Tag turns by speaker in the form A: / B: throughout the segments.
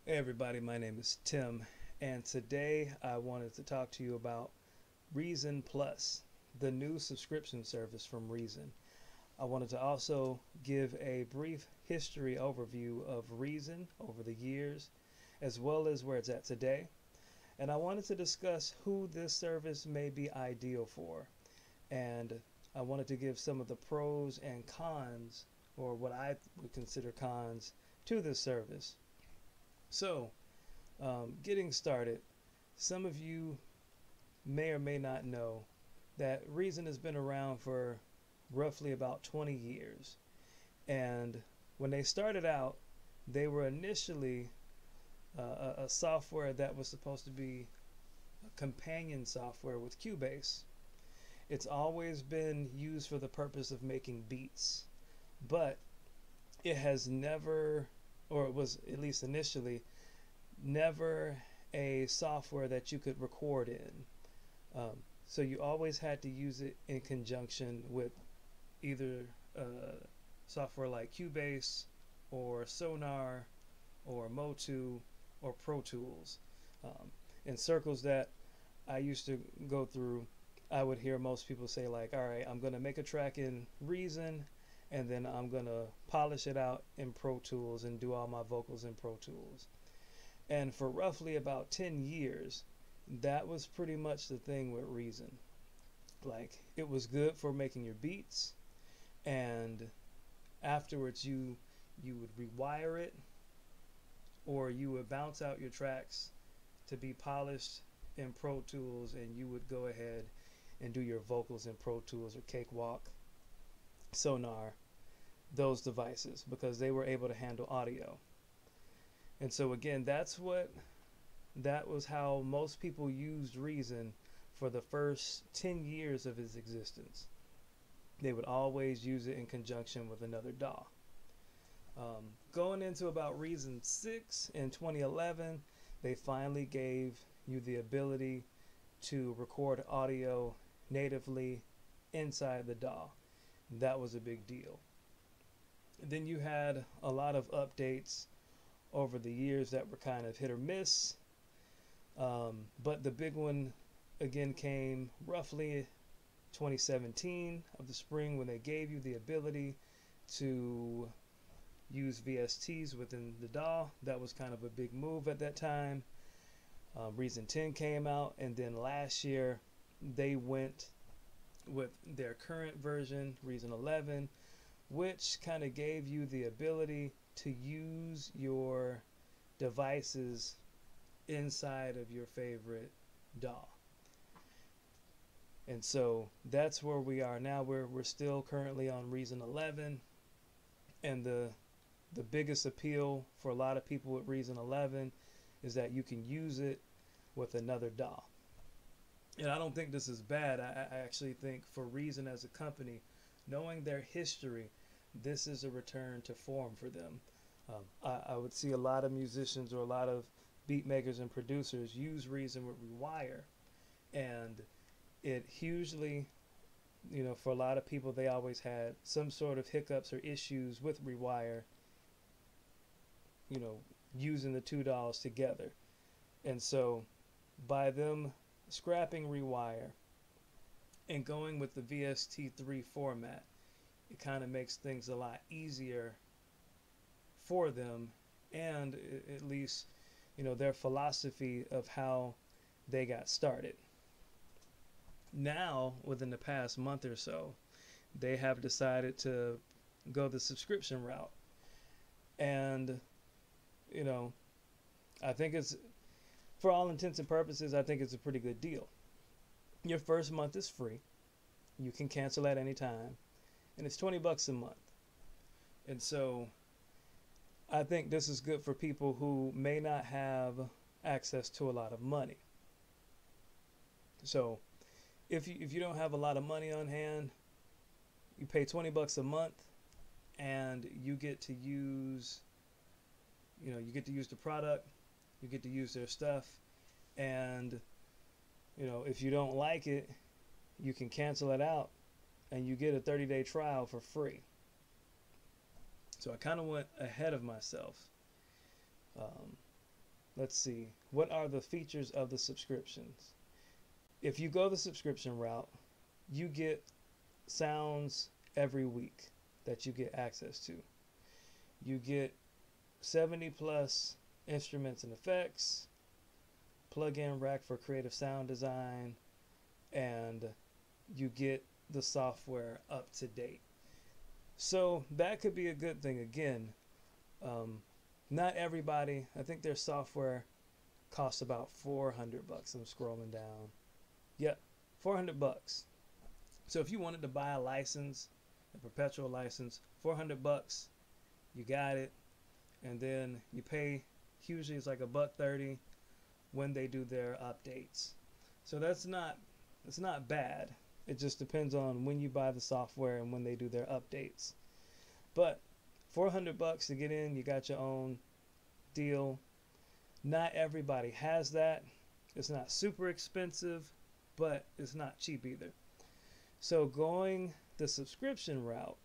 A: Hey everybody, my name is Tim, and today I wanted to talk to you about Reason Plus, the new subscription service from Reason. I wanted to also give a brief history overview of Reason over the years, as well as where it's at today. And I wanted to discuss who this service may be ideal for. And I wanted to give some of the pros and cons, or what I would consider cons, to this service. So, getting started, some of you may or may not know that Reason has been around for roughly about 20 years. And when they started out, they were initially a software that was supposed to be a companion software with Cubase. It's always been used for the purpose of making beats, but it has never, or it was at least initially, never a software that you could record in. So you always had to use it in conjunction with either software like Cubase or Sonar or Motu or Pro Tools. In circles that I used to go through, I would hear most people say like, all right, I'm going to make a track in Reason and then I'm going to polish it out in Pro Tools and do all my vocals in Pro Tools. And for roughly about 10 years, that was pretty much the thing with Reason. Like, it was good for making your beats, and afterwards you would rewire it, or you would bounce out your tracks to be polished in Pro Tools, and you would go ahead and do your vocals in Pro Tools or Cakewalk, Sonar, those devices, because they were able to handle audio. And so again, that was how most people used Reason for the first 10 years of its existence. They would always use it in conjunction with another DAW. Going into about Reason 6 in 2011, they finally gave you the ability to record audio natively inside the DAW. That was a big deal. Then you had a lot of updates over the years that were kind of hit or miss. But the big one again came roughly 2017 of the spring when they gave you the ability to use VSTs within the DAW. That was kind of a big move at that time. Reason 10 came out, and then last year they went with their current version, Reason 11, which kind of gave you the ability to use your devices inside of your favorite DAW. And so that's where we are now. We're still currently on Reason 11, and the biggest appeal for a lot of people with Reason 11 is that you can use it with another DAW. And I don't think this is bad. I actually think for Reason as a company, knowing their history, this is a return to form for them. I would see a lot of musicians or a lot of beat makers and producers use Reason with Rewire, and it hugely, for a lot of people, they always had some sort of hiccups or issues with Rewire, using the two DAWs together. And so by them scrapping Rewire and going with the VST3 format, it kind of makes things a lot easier for them, and at least their philosophy of how they got started. Now, within the past month or so, they have decided to go the subscription route. And I think it's, for all intents and purposes, I think it's a pretty good deal. Your first month is free. You can cancel at any time, and it's $20 a month. And so I think this is good for people who may not have access to a lot of money. So if you don't have a lot of money on hand, you pay $20 a month, and you get to use the product, you get to use their stuff, and if you don't like it, you can cancel it out, and you get a 30-day trial for free. So I kind of went ahead of myself. let's see, what are the features of the subscriptions? If you go the subscription route, you get sounds every week that you get access to. You get 70 plus instruments and effects, plug-in rack for creative sound design, and you get the software up to date. So that could be a good thing. Again, not everybody, I think their software costs about 400 bucks. I'm scrolling down. Yep, 400 bucks. So if you wanted to buy a license, a perpetual license, 400 bucks, you got it. And then you pay, usually it's like $1.30 when they do their updates. So that's not bad. It just depends on when you buy the software and when they do their updates. But 400 bucks to get in, you got your own deal. Not everybody has that. It's not super expensive, but it's not cheap either. So going the subscription route,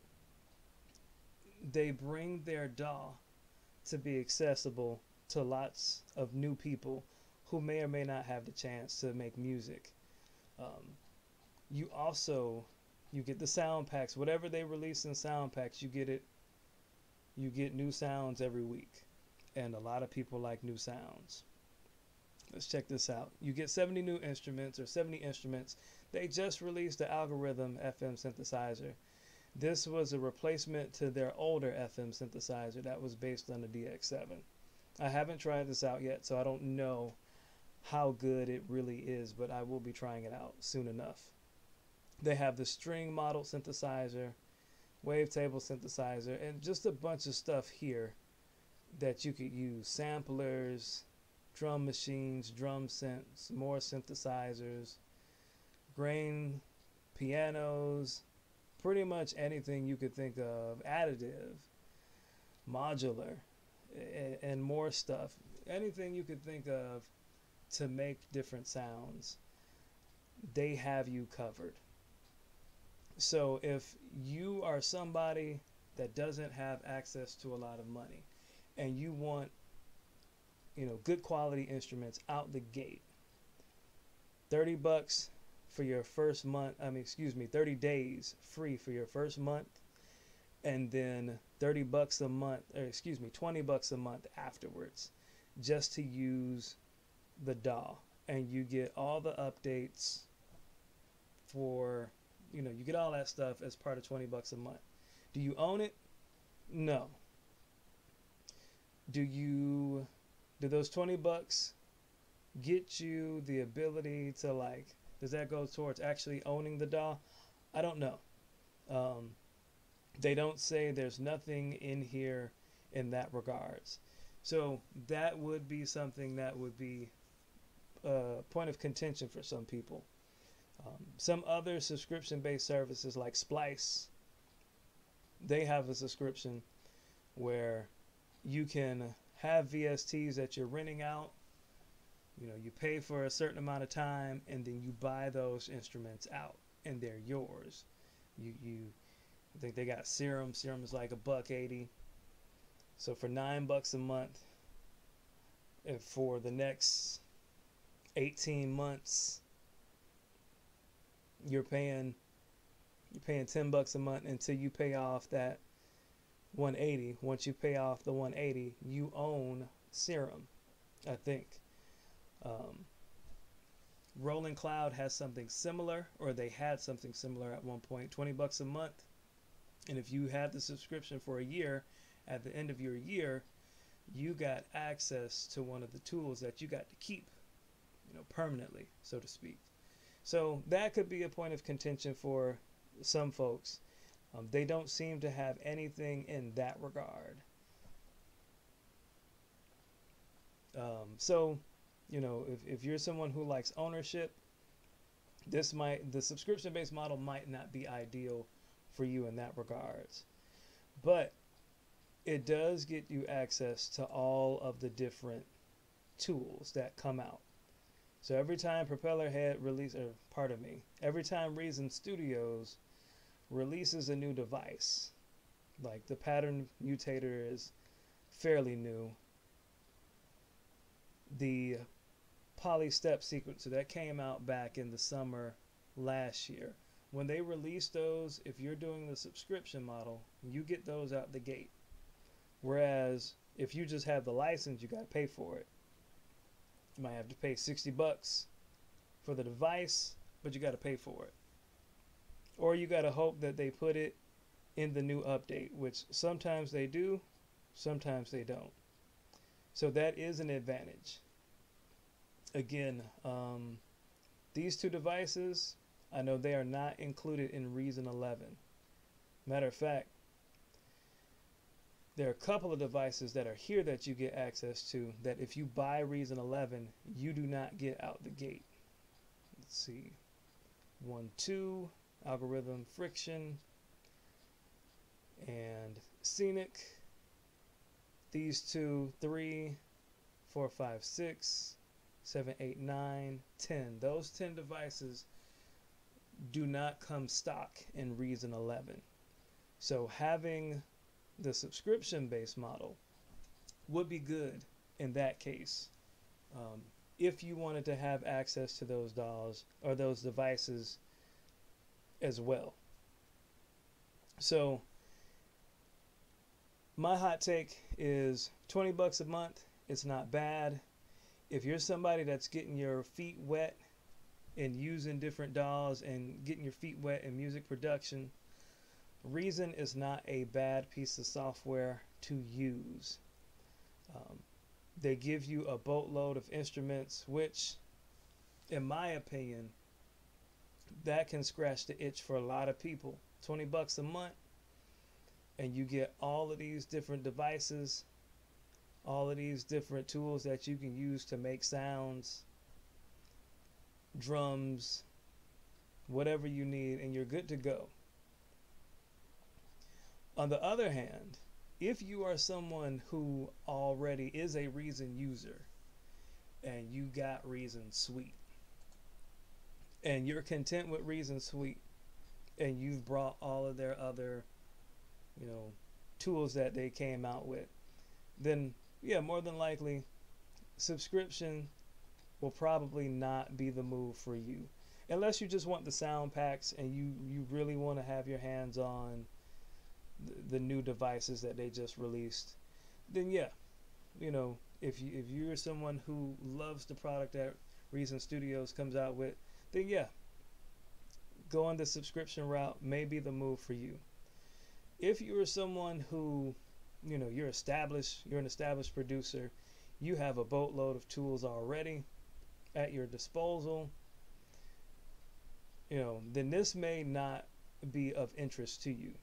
A: they bring their DAW to be accessible to lots of new people who may or may not have the chance to make music. You get the sound packs. Whatever they release in sound packs, you get it. You get new sounds every week, and a lot of people like new sounds. Let's check this out. You get 70 new instruments, or 70 instruments. They just released the Algorithm FM synthesizer. This was a replacement to their older FM synthesizer that was based on the DX7. I haven't tried this out yet, so I don't know how good it really is, but I will be trying it out soon enough. They have the string model synthesizer, wavetable synthesizer, and just a bunch of stuff here that you could use. Samplers, drum machines, drum synths, more synthesizers, grain pianos, pretty much anything you could think of, additive, modular, and more stuff. Anything you could think of to make different sounds, they have you covered. So if you are somebody that doesn't have access to a lot of money and you want, good quality instruments out the gate, 30 bucks for your first month, 30 days free for your first month, and then 30 bucks a month, 20 bucks a month afterwards, just to use the DAW. And you get all the updates for, you get all that stuff as part of 20 bucks a month. Do you own it? No. Do those 20 bucks get you the ability to, does that go towards actually owning the DAW? I don't know. They don't say, there's nothing in here in that regards. So that would be something that would be a point of contention for some people. Some other subscription-based services like Splice, they have a subscription where you can have VSTs that you're renting out. You pay for a certain amount of time, and then you buy those instruments out, and they're yours. I think they got Serum. Serum is like $1.80. So for $9 a month, and for the next 18 months, you're paying $10 a month until you pay off that 180. Once you pay off the 180, you own Serum, I think. Rolling Cloud has something similar, or they had something similar at one point, 20 bucks a month. And if you had the subscription for a year, at the end of your year, you got access to one of the tools that you got to keep, permanently, so to speak. So that could be a point of contention for some folks. They don't seem to have anything in that regard. If you're someone who likes ownership, the subscription-based model might not be ideal for you in that regards. But it does get you access to all of the different tools that come out. So every time every time Reason Studios releases a new device, like the Pattern Mutator is fairly new. the poly step sequencer that came out back in the summer last year. When they release those, if you're doing the subscription model, you get those out the gate. Whereas if you just have the license, you got to pay for it. You might have to pay $60 for the device, but you got to pay for it. Or you got to hope that they put it in the new update, which sometimes they do, sometimes they don't. So that is an advantage. Again, these two devices, I know they are not included in Reason 11. Matter of fact, there are a couple of devices that are here that you get access to that if you buy Reason 11, you do not get out the gate. Let's see. 1, 2, Algorithm, Friction, and Scenic. These 2, 3, 4, 5, 6, 7, 8, 9, 10. Those 10 devices do not come stock in Reason 11. So having the subscription-based model would be good in that case. If you wanted to have access to those dolls or those devices as well. So my hot take is $20 a month. It's not bad. If you're somebody that's getting your feet wet and using different dolls and getting your feet wet in music production, Reason is not a bad piece of software to use. They give you a boatload of instruments, which, in my opinion, that can scratch the itch for a lot of people. $20 a month, and you get all of these different devices, all of these different tools that you can use to make sounds, drums, whatever you need, and you're good to go. On the other hand, if you are someone who already is a Reason user and you got Reason Suite and you're content with Reason Suite and you've brought all of their other, tools that they came out with, then yeah, more than likely subscription will probably not be the move for you. Unless you just want the sound packs and you really want to have your hands on the new devices that they just released, then yeah, if you're someone who loves the product that Reason Studios comes out with, then yeah, going the subscription route may be the move for you. If you're someone who, you're an established producer, you have a boatload of tools already at your disposal, then this may not be of interest to you.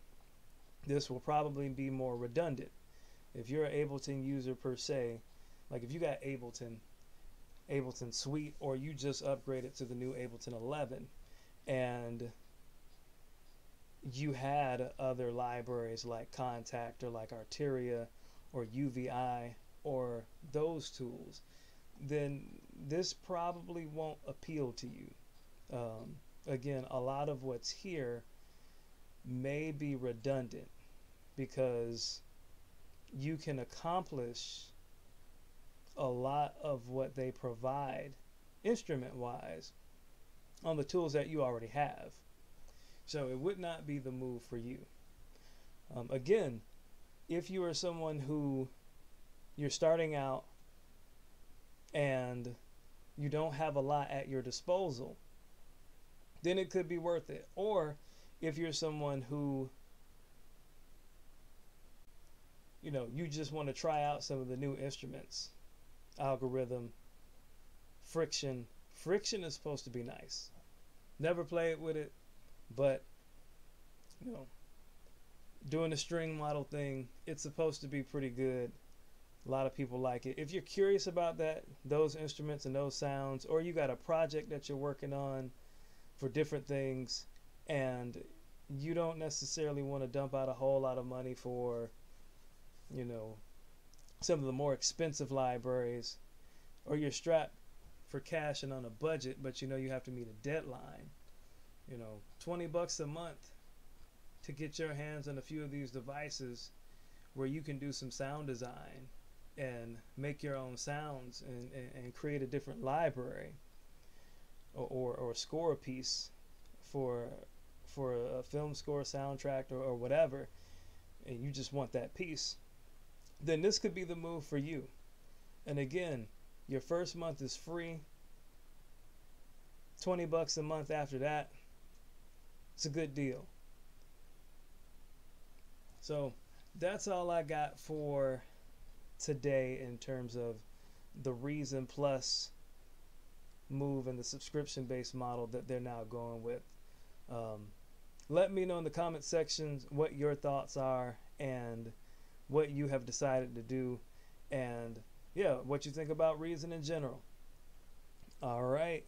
A: This will probably be more redundant. If you're an Ableton user per se, like if you got Ableton Suite, or you just upgraded to the new Ableton 11 and you had other libraries like Kontakt or like Arturia or UVI or those tools, then this probably won't appeal to you. Again, a lot of what's here may be redundant because you can accomplish a lot of what they provide instrument-wise on the tools that you already have. So it would not be the move for you. Again, if you are someone who you're starting out and you don't have a lot at your disposal, then it could be worth it. Or if you're someone who you just want to try out some of the new instruments, Algorithm, Friction is supposed to be nice. Never played with it, but doing the string model thing, it's supposed to be pretty good. A lot of people like it. If you're curious about those instruments and those sounds, or you got a project that you're working on for different things and you don't necessarily want to dump out a whole lot of money for some of the more expensive libraries, or you're strapped for cash and on a budget, but you have to meet a deadline, $20 a month to get your hands on a few of these devices where you can do some sound design and make your own sounds and create a different library, or score a piece for a film score, soundtrack, or whatever, and you just want that piece, then this could be the move for you. And again, your first month is free. $20 a month after that. It's a good deal. So that's all I got for today in terms of the Reason Plus move and the subscription-based model that they're now going with. Let me know in the comment sections what your thoughts are and what you have decided to do, and yeah, what you think about Reason in general. All right.